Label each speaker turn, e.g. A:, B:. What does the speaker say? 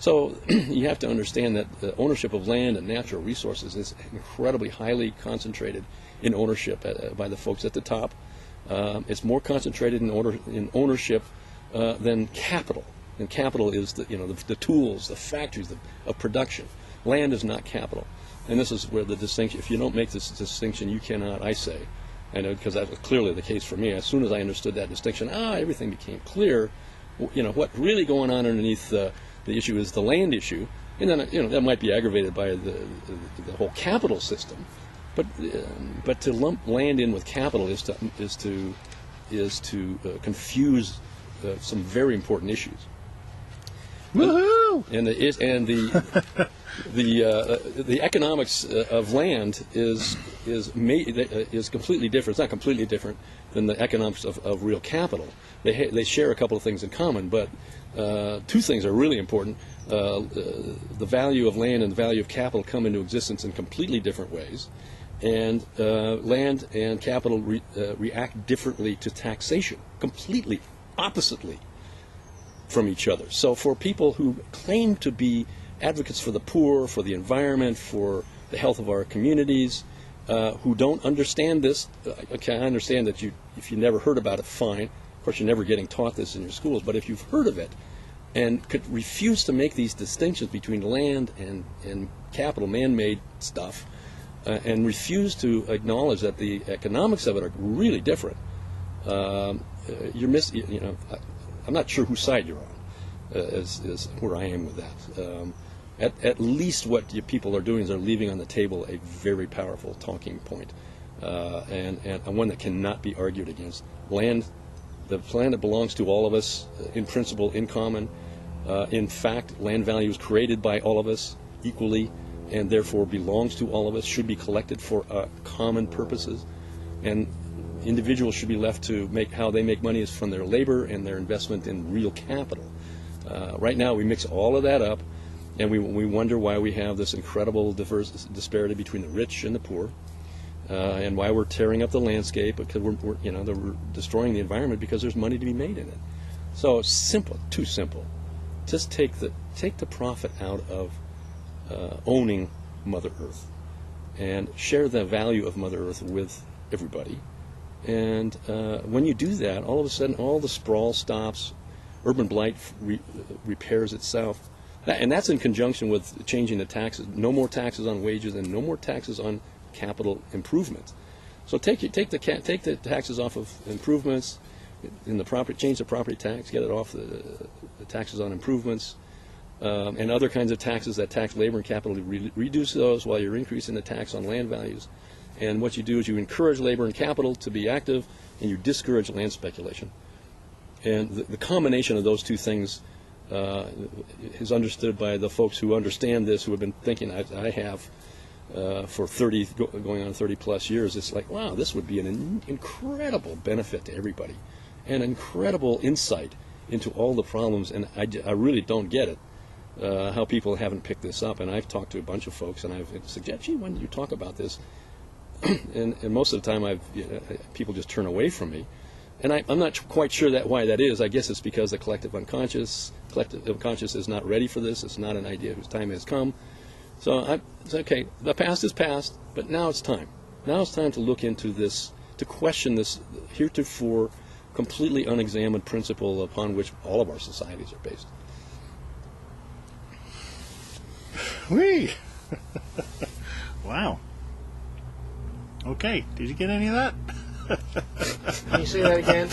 A: So you have to understand that the ownership of land and natural resources is incredibly highly concentrated in ownership by the folks at the top. It's more concentrated in ownership than capital. And capital is the tools, the factories of production. Land is not capital. And this is where the distinction, if you don't make this distinction, you cannot, I say, and because that was clearly the case for me. As soon as I understood that distinction, everything became clear. What really going on underneath the issue is the land issue, and then that might be aggravated by the whole capital system, but to lump land in with capital is to confuse some very important issues.
B: Woohoo!
A: And the economics of land is completely different. It's not completely different than the economics of real capital. They share a couple of things in common, but two things are really important. The value of land and the value of capital come into existence in completely different ways, and land and capital react differently to taxation, completely oppositely from each other. So for people who claim to be advocates for the poor, for the environment, for the health of our communities, who don't understand this, okay, I understand that if you never heard about it, fine. Of course, you're never getting taught this in your schools, but if you've heard of it and could refuse to make these distinctions between land and capital, man-made stuff, and refuse to acknowledge that the economics of it are really different, you're missing. I'm not sure whose side you're on, is where I am with that. At least what people are doing is they're leaving on the table a very powerful talking point, and one that cannot be argued against. Land, the land that belongs to all of us, in principle, in common. In fact, land value is created by all of us equally, and therefore belongs to all of us, should be collected for common purposes, and individuals should be left to how they make money is from their labor and their investment in real capital. Right now we mix all of that up, and we wonder why we have this incredible disparity between the rich and the poor, and why we're tearing up the landscape, because we're destroying the environment because there's money to be made in it. So it's simple, too simple. Just take the profit out of owning Mother Earth, and share the value of Mother Earth with everybody. And when you do that, all of a sudden, all the sprawl stops, urban blight repairs itself, and that's in conjunction with changing the taxes. No more taxes on wages, and no more taxes on capital improvements. So take the taxes off of improvements in the property, change the property tax, get it off the taxes on improvements, and other kinds of taxes that tax labor and capital. Reduce those while you're increasing the tax on land values. And what you do is you encourage labor and capital to be active, and you discourage land speculation. And the combination of those two things is understood by the folks who understand this, who have been thinking, I have, for going on 30 plus years. It's like, wow, this would be an incredible benefit to everybody, and incredible insight into all the problems. And I really don't get it, how people haven't picked this up. And I've talked to a bunch of folks, and I've suggested, gee, when did you talk about this? And most of the time, people just turn away from me, and I'm not quite sure why that is. I guess it's because the collective unconscious is not ready for this. It's not an idea whose time has come. So it's okay. The past is past, but now it's time. Now it's time to look into this, to question this heretofore completely unexamined principle upon which all of our societies are based.
B: Whee! Wow. Okay, did you get any of that?
C: Can you say that again?